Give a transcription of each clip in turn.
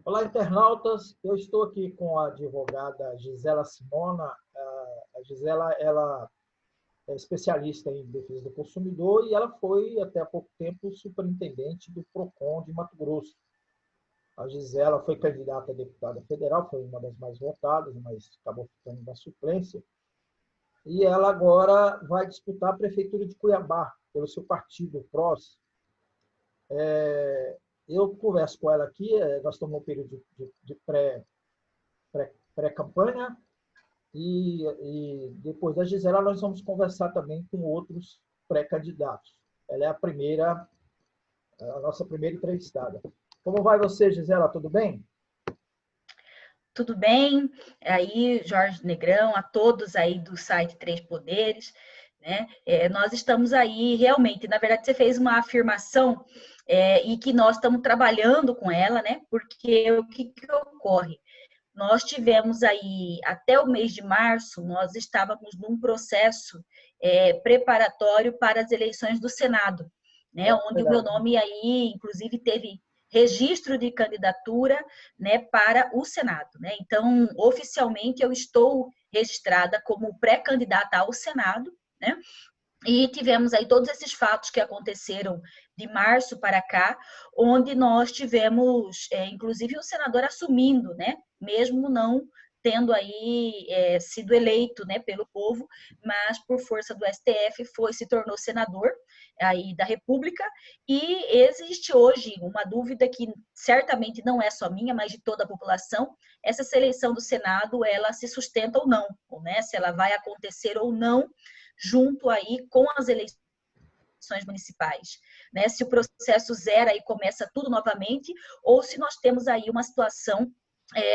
Olá, internautas. Eu estou aqui com a advogada Gisela Simona. A Gisela, ela é especialista em defesa do consumidor e ela foi, até há pouco tempo, superintendente do PROCON de Mato Grosso. A Gisela foi candidata a deputada federal, foi uma das mais votadas, mas acabou ficando na suplência. E ela agora vai disputar a prefeitura de Cuiabá, pelo seu partido, o PROS. Eu converso com ela aqui, nós estamos no período de pré-campanha, e depois da Gisela nós vamos conversar também com outros pré-candidatos. Ela é a nossa primeira entrevistada. Como vai você, Gisela? Tudo bem? Tudo bem? Aí, Jorge Negrão, a todos aí do site Três Poderes, né? Nós estamos aí realmente, na verdade, você fez uma afirmação e que nós estamos trabalhando com ela, né? Porque o que ocorre? Nós tivemos aí, até o mês de março, nós estávamos num processo preparatório para as eleições do Senado, né? Onde o meu Verdade. nome aí, inclusive, teve registro de candidatura, né, para o Senado, né? Então, oficialmente, eu estou registrada como pré-candidata ao Senado, né? E tivemos aí todos esses fatos que aconteceram de março para cá, onde nós tivemos, inclusive, o senador assumindo, né? Mesmo não tendo aí sido eleito, né, pelo povo, mas por força do STF se tornou senador aí da República. E existe hoje uma dúvida que certamente não é só minha, mas de toda a população: essa eleição do Senado, ela se sustenta ou não, né? Se ela vai acontecer ou não junto aí com as eleições municipais, né? Se o processo zera e começa tudo novamente, ou se nós temos aí uma situação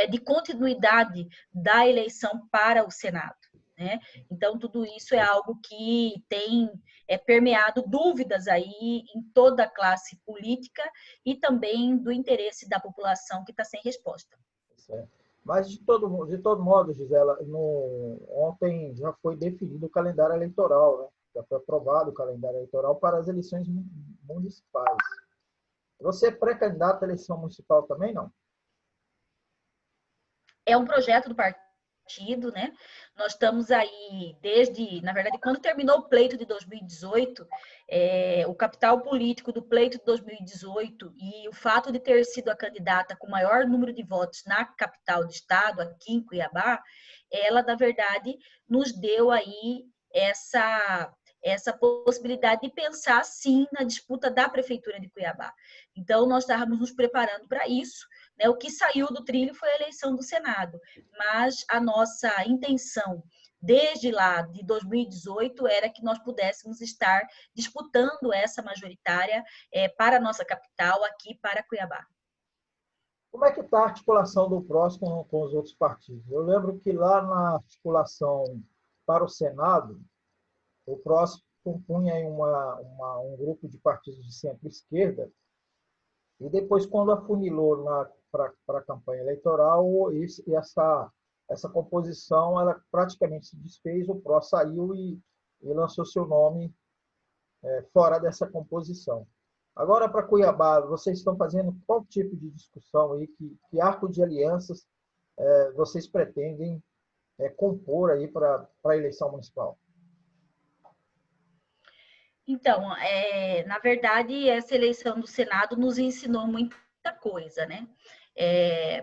de continuidade da eleição para o Senado, né? Então, tudo isso é algo que tem permeado dúvidas aí em toda a classe política e também do interesse da população que está sem resposta. Certo. Mas, de todo modo, Gisela, ontem já foi definido o calendário eleitoral, né? Já foi aprovado o calendário eleitoral para as eleições municipais. Você é pré-candidato à eleição municipal também, não? É um projeto do partido, né? Nós estamos aí desde, na verdade, quando terminou o pleito de 2018, o capital político do pleito de 2018 e o fato de ter sido a candidata com maior número de votos na capital do estado, aqui em Cuiabá, ela, na verdade, nos deu aí essa possibilidade de pensar, sim, na disputa da Prefeitura de Cuiabá. Então, nós estávamos nos preparando para isso, né? O que saiu do trilho foi a eleição do Senado, mas a nossa intenção desde lá de 2018 era que nós pudéssemos estar disputando essa majoritária para a nossa capital, aqui para Cuiabá. Como é que está a articulação do PROS com os outros partidos? Eu lembro que lá na articulação para o Senado, o PROS compunha um grupo de partidos de centro-esquerda, e depois, quando afunilou para a campanha eleitoral, essa composição ela praticamente se desfez, o PROS saiu e lançou seu nome fora dessa composição. Agora, para Cuiabá, vocês estão fazendo qual tipo de discussão aí, que arco de alianças vocês pretendem compor aí para a eleição municipal? Então, na verdade, essa eleição do Senado nos ensinou muita coisa, né?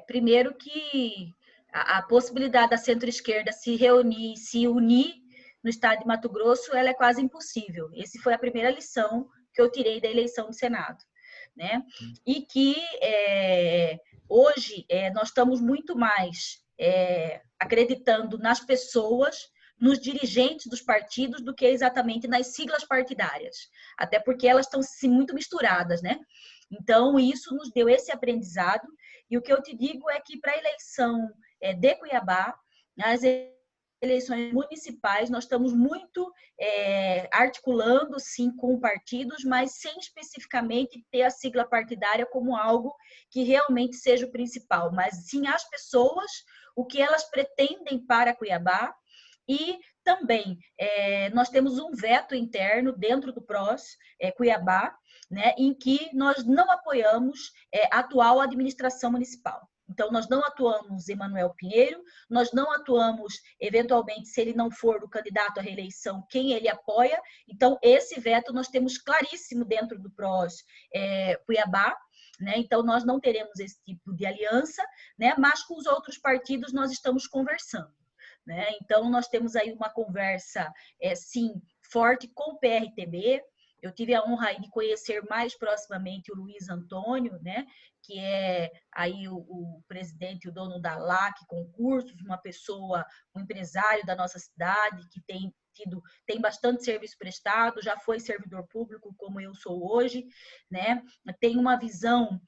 Primeiro que a possibilidade da centro-esquerda se reunir, se unir no estado de Mato Grosso, ela é quase impossível. Essa foi a primeira lição que eu tirei da eleição do Senado, né? E que hoje nós estamos muito mais acreditando nas pessoas, nos dirigentes dos partidos, do que exatamente nas siglas partidárias, até porque elas estão muito misturadas, né? Então, isso nos deu esse aprendizado, e o que eu te digo é que para a eleição de Cuiabá, as eleições municipais, nós estamos muito articulando, sim, com partidos, mas sem especificamente ter a sigla partidária como algo que realmente seja o principal, mas sim as pessoas, o que elas pretendem para Cuiabá. E também nós temos um veto interno dentro do PROS Cuiabá, né, em que nós não apoiamos a atual administração municipal. Então, nós não atuamos Emanuel Pinheiro, nós não atuamos, eventualmente, se ele não for o candidato à reeleição, quem ele apoia. Então, esse veto nós temos claríssimo dentro do PROS Cuiabá, né? Então, nós não teremos esse tipo de aliança, né? Mas com os outros partidos nós estamos conversando, né? Então, nós temos aí uma conversa, sim, forte com o PRTB. Eu tive a honra de conhecer mais proximamente o Luiz Antônio, né, que é aí o presidente, o dono da LAC Concursos, uma pessoa, um empresário da nossa cidade, que tem bastante serviço prestado, já foi servidor público, como eu sou hoje, né, tem uma visão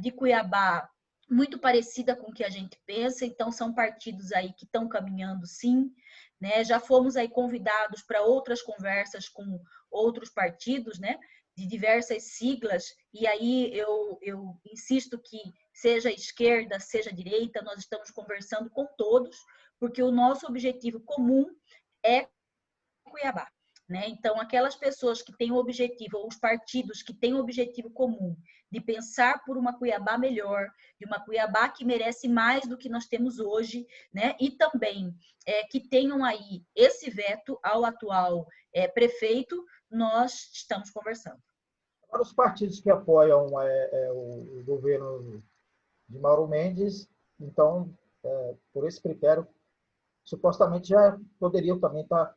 de Cuiabá muito parecida com o que a gente pensa, então são partidos aí que estão caminhando, sim, né? Já fomos aí convidados para outras conversas com outros partidos, né? De diversas siglas, e aí eu insisto que seja esquerda, seja direita, nós estamos conversando com todos, porque o nosso objetivo comum é Cuiabá. Né? Então, aquelas pessoas que têm o objetivo, ou os partidos que têm o objetivo comum de pensar por uma Cuiabá melhor, de uma Cuiabá que merece mais do que nós temos hoje, né? E também que tenham aí esse veto ao atual prefeito, nós estamos conversando. Para os partidos que apoiam o governo de Mauro Mendes, então, por esse critério, supostamente já poderiam também estar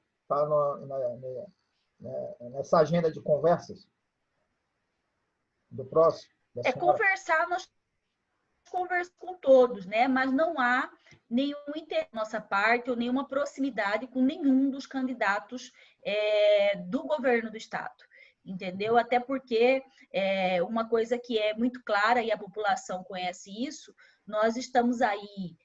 nessa agenda de conversas do próximo. Conversar, nós conversamos com todos, né? Mas não há nenhum interesse da nossa parte ou nenhuma proximidade com nenhum dos candidatos do governo do estado. Entendeu? Até porque uma coisa que é muito clara e a população conhece isso, nós estamos aí,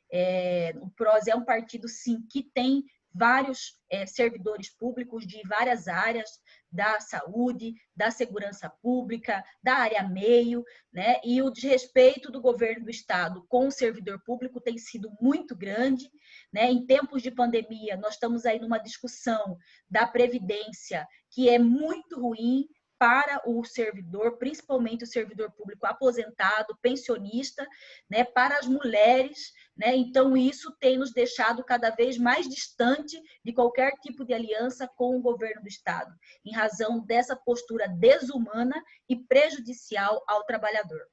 o PROS é um partido, sim, que tem vários servidores públicos de várias áreas, da saúde, da segurança pública, da área meio, né? E o desrespeito do governo do estado com o servidor público tem sido muito grande, né? Em tempos de pandemia, nós estamos aí numa discussão da previdência que é muito ruim para o servidor, principalmente o servidor público aposentado, pensionista, né, para as mulheres, né? Então isso tem nos deixado cada vez mais distante de qualquer tipo de aliança com o governo do estado, em razão dessa postura desumana e prejudicial ao trabalhador.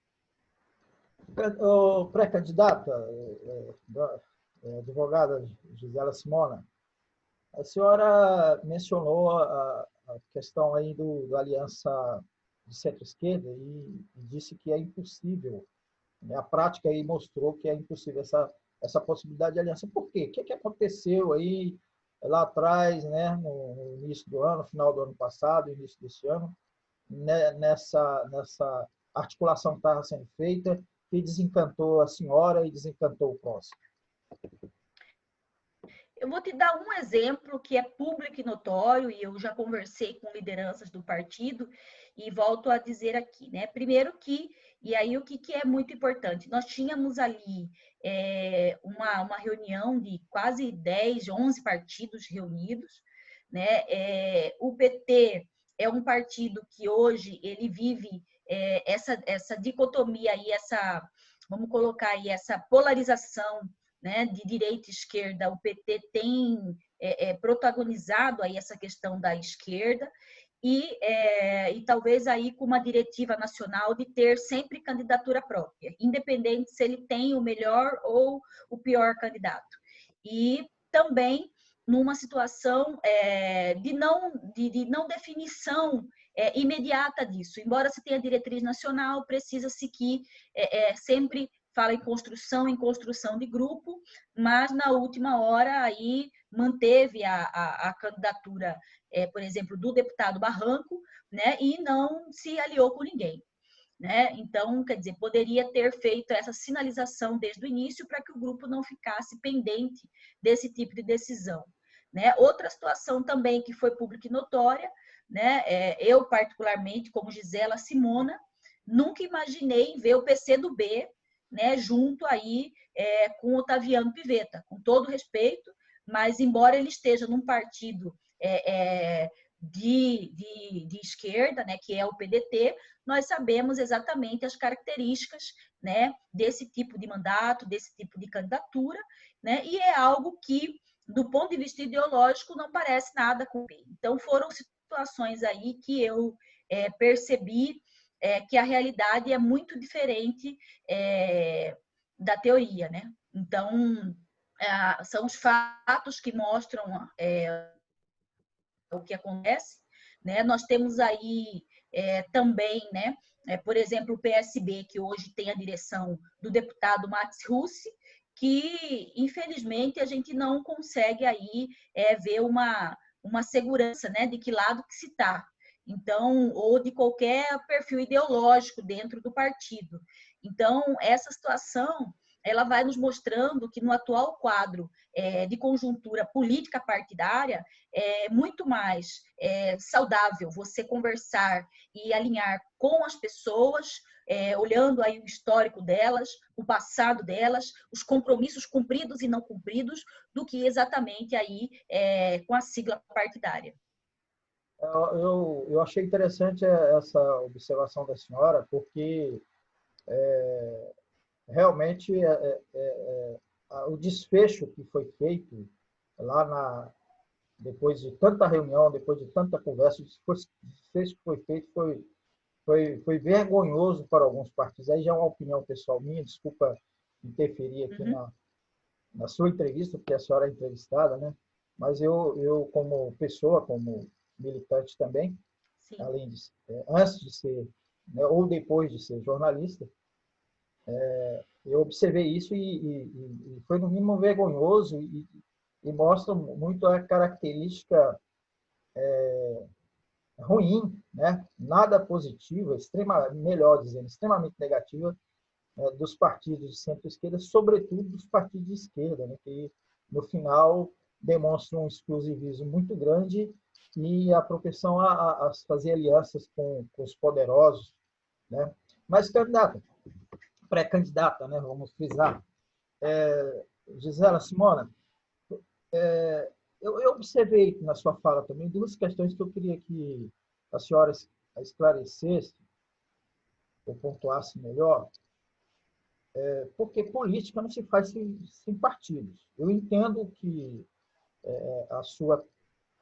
Pré-candidata, advogada Gisela Simona, a senhora mencionou a questão aí da aliança de centro-esquerda e disse que é impossível. Né? A prática aí mostrou que é impossível essa possibilidade de aliança. Por quê? O que aconteceu aí lá atrás, né, no início do ano, final do ano passado, início desse ano, né, nessa articulação que estava sendo feita, que desencantou a senhora e desencantou o próximo? Eu vou te dar um exemplo que é público e notório, e eu já conversei com lideranças do partido, e volto a dizer aqui, né? Primeiro e aí o que é muito importante, nós tínhamos ali uma reunião de quase 10, 11 partidos reunidos, né? O PT é um partido que hoje ele vive essa dicotomia e vamos colocar aí, essa polarização, né, de direita e esquerda. O PT tem protagonizado aí essa questão da esquerda e talvez aí com uma diretiva nacional de ter sempre candidatura própria, independente se ele tem o melhor ou o pior candidato. E também numa situação de não definição imediata disso. Embora se tenha diretriz nacional, precisa-se que sempre fala em construção de grupo, mas na última hora aí manteve a candidatura, por exemplo, do deputado Barranco, né, e não se aliou com ninguém. Né? Então, quer dizer, poderia ter feito essa sinalização desde o início para que o grupo não ficasse pendente desse tipo de decisão. Né? Outra situação também que foi pública e notória, né? Eu particularmente, como Gisela Simona, nunca imaginei ver o PCdoB, né, junto aí com Otaviano Pivetta, com todo respeito, mas embora ele esteja num partido de esquerda, né, que é o PDT, nós sabemos exatamente as características, né, desse tipo de mandato, desse tipo de candidatura, né, e é algo que, do ponto de vista ideológico, não parece nada com ele. Então, foram situações aí que eu percebi que a realidade é muito diferente da teoria, né? Então, são os fatos que mostram o que acontece, né? Nós temos aí também, né? Por exemplo, o PSB, que hoje tem a direção do deputado Max Russi, que infelizmente a gente não consegue aí ver uma segurança, né? De que lado que se está. Então, ou de qualquer perfil ideológico dentro do partido. Então, essa situação ela vai nos mostrando que no atual quadro de conjuntura política partidária é muito mais saudável você conversar e alinhar com as pessoas, olhando aí o histórico delas, o passado delas, os compromissos cumpridos e não cumpridos, do que exatamente aí com a sigla partidária. Eu achei interessante essa observação da senhora, porque realmente o desfecho que foi feito lá depois de tanta reunião, depois de tanta conversa, o desfecho que foi feito foi vergonhoso para alguns partidos. Aí já é uma opinião pessoal minha, desculpa interferir aqui na sua entrevista, porque a senhora é entrevistada, né? Mas eu como pessoa, como militante também, Sim. além de antes de ser, né, ou depois de ser jornalista, eu observei isso e foi no mínimo vergonhoso e mostra muito a característica ruim, né? Nada positiva, melhor dizendo, extremamente negativa, dos partidos de centro-esquerda, sobretudo dos partidos de esquerda, né? Que no final demonstram um exclusivismo muito grande e a propensão a fazer alianças com os poderosos, né? Mas pré-candidata, né? Vamos frisar. Gisela, Simona, eu observei na sua fala também duas questões que eu queria que a senhora esclarecesse ou pontuasse melhor, porque política não se faz sem partidos. Eu entendo que a sua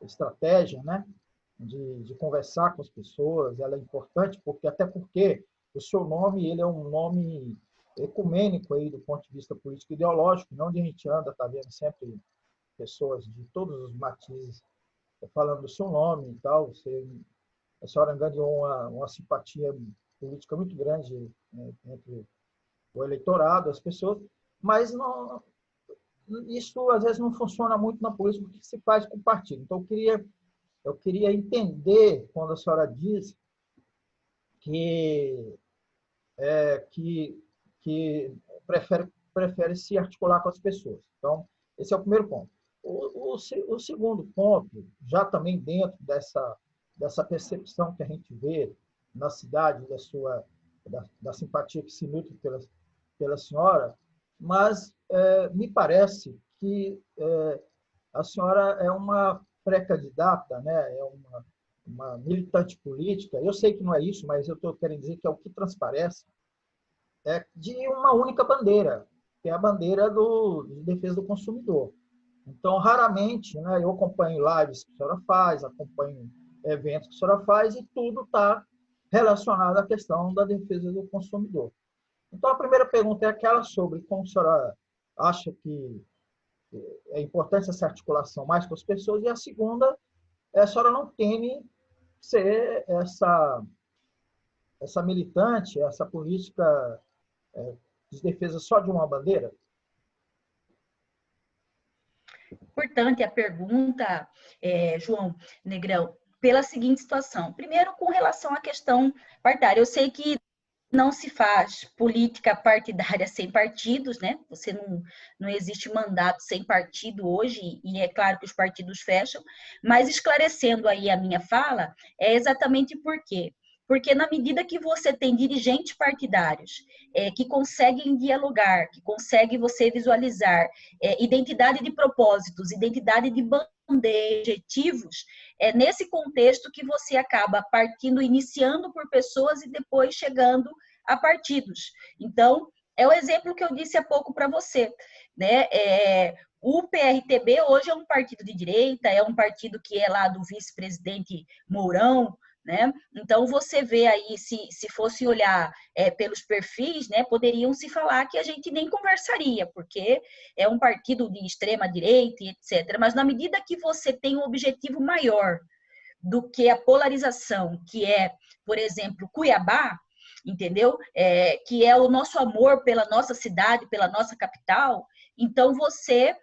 estratégia, né, de conversar com as pessoas, ela é importante, até porque o seu nome ele é um nome ecumênico aí do ponto de vista político e ideológico, onde a gente anda, está vendo sempre pessoas de todos os matizes falando do seu nome e tal. A senhora ganhou uma simpatia política muito grande, né, entre o eleitorado, as pessoas, mas não, isso às vezes não funciona muito na política, porque se faz com o partido. Então, eu queria entender quando a senhora diz que, que prefere se articular com as pessoas. Então, esse é o primeiro ponto. O segundo ponto, já também dentro dessa percepção que a gente vê na cidade, da simpatia que se nutre pela senhora, mas me parece que a senhora é uma pré-candidata, né? É uma militante política. Eu sei que não é isso, mas eu estou querendo dizer que é o que transparece, de uma única bandeira, que é a bandeira de defesa do consumidor. Então, raramente, né, eu acompanho lives que a senhora faz, acompanho eventos que a senhora faz, e tudo está relacionado à questão da defesa do consumidor. Então, a primeira pergunta é aquela sobre como a senhora acha que é importante essa articulação mais com as pessoas, e a segunda é a senhora não teme ser essa militante, essa política de defesa só de uma bandeira? Importante a pergunta, João Negrão, pela seguinte situação. Primeiro, com relação à questão partidária. Eu sei que não se faz política partidária sem partidos, né? Você não existe mandato sem partido hoje, e é claro que os partidos fecham, mas esclarecendo aí a minha fala, é exatamente por quê? Porque na medida que você tem dirigentes partidários que conseguem dialogar, que conseguem você visualizar identidade de propósitos, identidade de bandeira, objetivos, é nesse contexto que você acaba partindo, iniciando por pessoas e depois chegando a partidos. Então, é o exemplo que eu disse há pouco para você, né? O PRTB hoje é um partido de direita, é um partido que é lá do vice-presidente Mourão, né? Então, você vê aí, se fosse olhar pelos perfis, né, poderiam se falar que a gente nem conversaria, porque é um partido de extrema-direita e etc. Mas, na medida que você tem um objetivo maior do que a polarização, que é, por exemplo, Cuiabá, entendeu? Que é o nosso amor pela nossa cidade, pela nossa capital, então você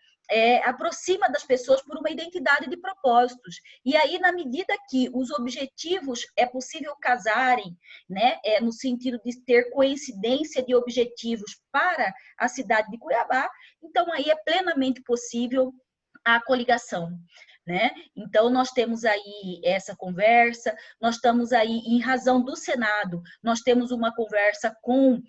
aproxima das pessoas por uma identidade de propósitos. E aí, na medida que os objetivos é possível casarem, né, no sentido de ter coincidência de objetivos para a cidade de Cuiabá, então aí é plenamente possível a coligação. Né? Então, nós temos aí essa conversa, nós estamos aí, em razão do Senado, nós temos uma conversa com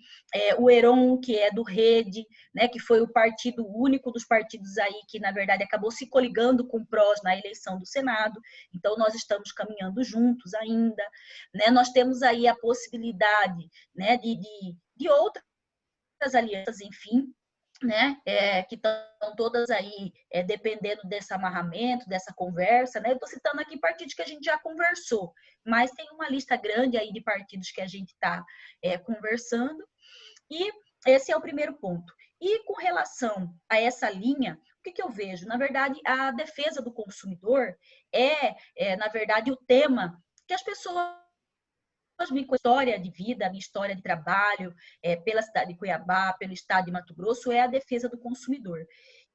o Heron, que é do Rede, né, que foi o partido único dos partidos aí que, na verdade, acabou se coligando com o PROS na eleição do Senado, então nós estamos caminhando juntos ainda, né? Nós temos aí a possibilidade, né, de outras alianças, enfim, né, que estão todas aí dependendo desse amarramento, dessa conversa, né? Eu estou citando aqui partidos que a gente já conversou, mas tem uma lista grande aí de partidos que a gente está conversando, e esse é o primeiro ponto. E com relação a essa linha, o que eu vejo? Na verdade, a defesa do consumidor na verdade, o tema que as pessoas minha história de vida, minha história de trabalho pela cidade de Cuiabá, pelo estado de Mato Grosso, é a defesa do consumidor.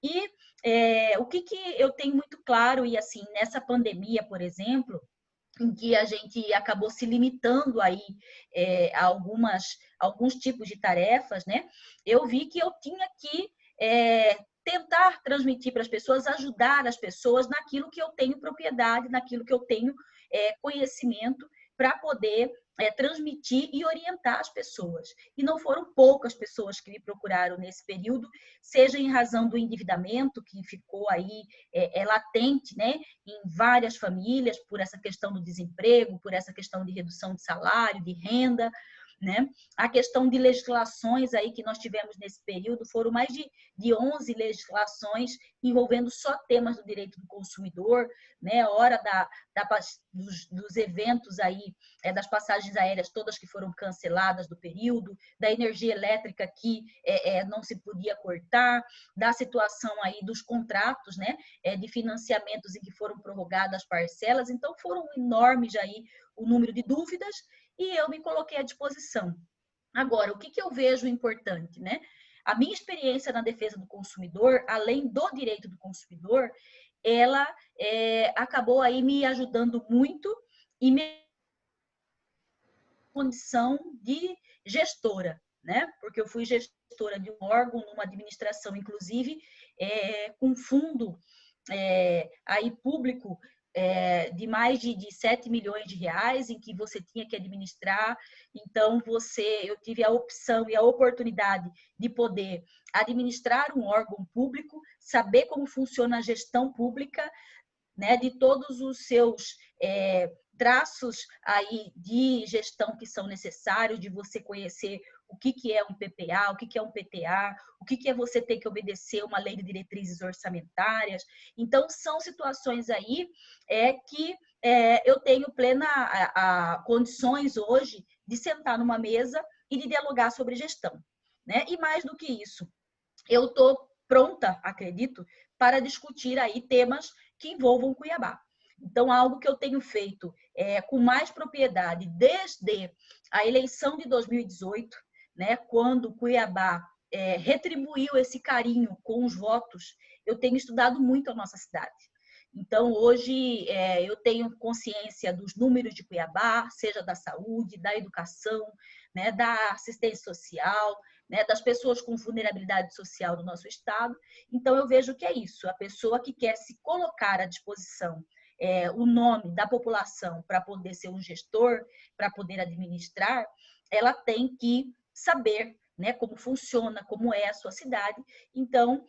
E o que eu tenho muito claro, e assim, nessa pandemia, por exemplo, em que a gente acabou se limitando aí a alguns tipos de tarefas, né? Eu vi que eu tinha que tentar transmitir para as pessoas, ajudar as pessoas naquilo que eu tenho propriedade, naquilo que eu tenho conhecimento, para poder transmitir e orientar as pessoas. E não foram poucas pessoas que me procuraram nesse período, seja em razão do endividamento, que ficou aí latente, né, em várias famílias, por essa questão do desemprego, por essa questão de redução de salário, de renda, né? A questão de legislações aí que nós tivemos nesse período, foram mais de 11 legislações envolvendo só temas do direito do consumidor, né? Hora dos eventos aí, das passagens aéreas todas que foram canceladas do período, da energia elétrica que não se podia cortar, da situação aí dos contratos, né? De financiamentos em que foram prorrogadas as parcelas, então foram enormes aí o número de dúvidas, e eu me coloquei à disposição. Agora, o que eu vejo importante, né? A minha experiência na defesa do consumidor, além do direito do consumidor, ela acabou aí me ajudando muito e me condição de gestora, né? Porque eu fui gestora de um órgão, numa administração, inclusive, com fundo aí público de mais de 7 milhões de reais, em que você tinha que administrar. Então, eu tive a opção e a oportunidade de poder administrar um órgão público, saber como funciona a gestão pública, né, de todos os seus traços aí de gestão que são necessários, de você conhecer o que é um PPA, o que é um PTA, o que é você ter que obedecer uma lei de diretrizes orçamentárias. Então, são situações aí que eu tenho plena condições hoje de sentar numa mesa e de dialogar sobre gestão, né? E mais do que isso, eu estou pronta, acredito, para discutir aí temas que envolvam Cuiabá. Então, algo que eu tenho feito com mais propriedade desde a eleição de 2018, né, quando Cuiabá retribuiu esse carinho com os votos, eu tenho estudado muito a nossa cidade. Então, hoje, eu tenho consciência dos números de Cuiabá, seja da saúde, da educação, né, da assistência social, né, das pessoas com vulnerabilidade social do nosso estado. Então, eu vejo que é isso, a pessoa que quer se colocar à disposição o nome da população para poder ser um gestor, para poder administrar, ela tem que saber, né, como funciona, como é a sua cidade. Então,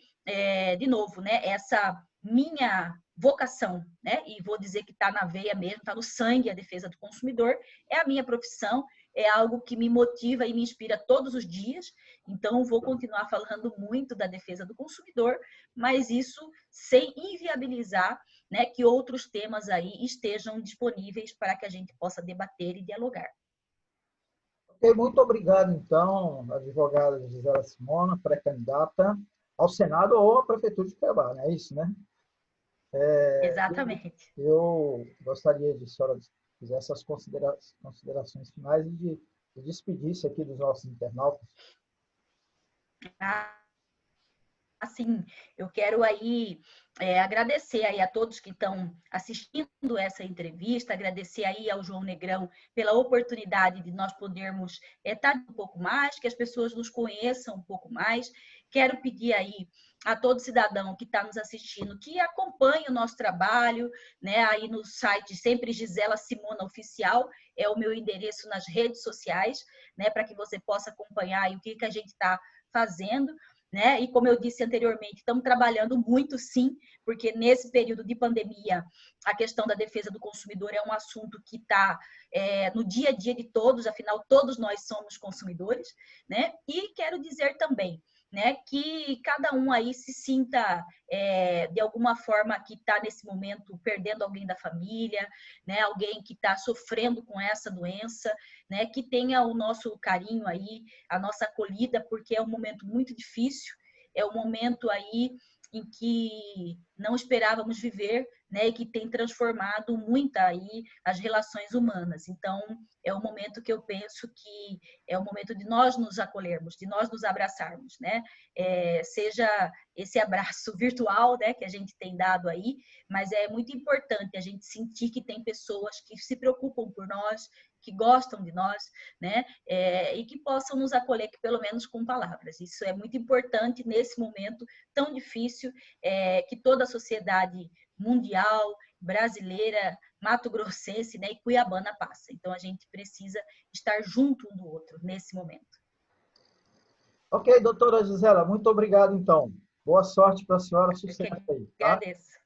de novo, né, essa minha vocação, né, e vou dizer que está na veia mesmo, está no sangue a defesa do consumidor, é a minha profissão, é algo que me motiva e me inspira todos os dias. Então, vou continuar falando muito da defesa do consumidor, mas isso sem inviabilizar, né, que outros temas aí estejam disponíveis para que a gente possa debater e dialogar. Ok, muito obrigado, então, advogada Gisela Simona, pré-candidata ao Senado ou à Prefeitura de Cuiabá, não é isso, né? Exatamente. Eu gostaria de, se a senhora fizer essas considerações finais e de despedir-se aqui dos nossos internautas. Assim, eu quero aí agradecer aí a todos que estão assistindo essa entrevista, agradecer aí ao João Negrão pela oportunidade de nós podermos estar um pouco mais, que as pessoas nos conheçam um pouco mais. Quero pedir aí a todo cidadão que está nos assistindo que acompanhe o nosso trabalho, né? Aí no site sempre Gisela Simona Oficial é o meu endereço nas redes sociais, né? Para que você possa acompanhar aí o que a gente está fazendo. Né? E como eu disse anteriormente, estamos trabalhando muito sim, porque nesse período de pandemia, a questão da defesa do consumidor é um assunto que está no dia a dia de todos, afinal, todos nós somos consumidores, né? E quero dizer também, né, que cada um aí se sinta de alguma forma que está nesse momento perdendo alguém da família, né, alguém que está sofrendo com essa doença, né, que tenha o nosso carinho aí, a nossa acolhida, porque é um momento muito difícil, é um momento aí em que não esperávamos viver, né, e que tem transformado muito aí as relações humanas. Então, é um momento que eu penso que é o momento de nós nos acolhermos, de nós nos abraçarmos, né? Seja esse abraço virtual, né, que a gente tem dado aí, mas é muito importante a gente sentir que tem pessoas que se preocupam por nós, que gostam de nós, né? E que possam nos acolher, que pelo menos com palavras. Isso é muito importante nesse momento tão difícil que toda a sociedade mundial, brasileira, mato-grossense, né, e cuiabana passa. Então, a gente precisa estar junto um do outro nesse momento. Ok, doutora Gisela, muito obrigado, então. Boa sorte para a senhora, Eu que sucesso aí, tá? agradeço.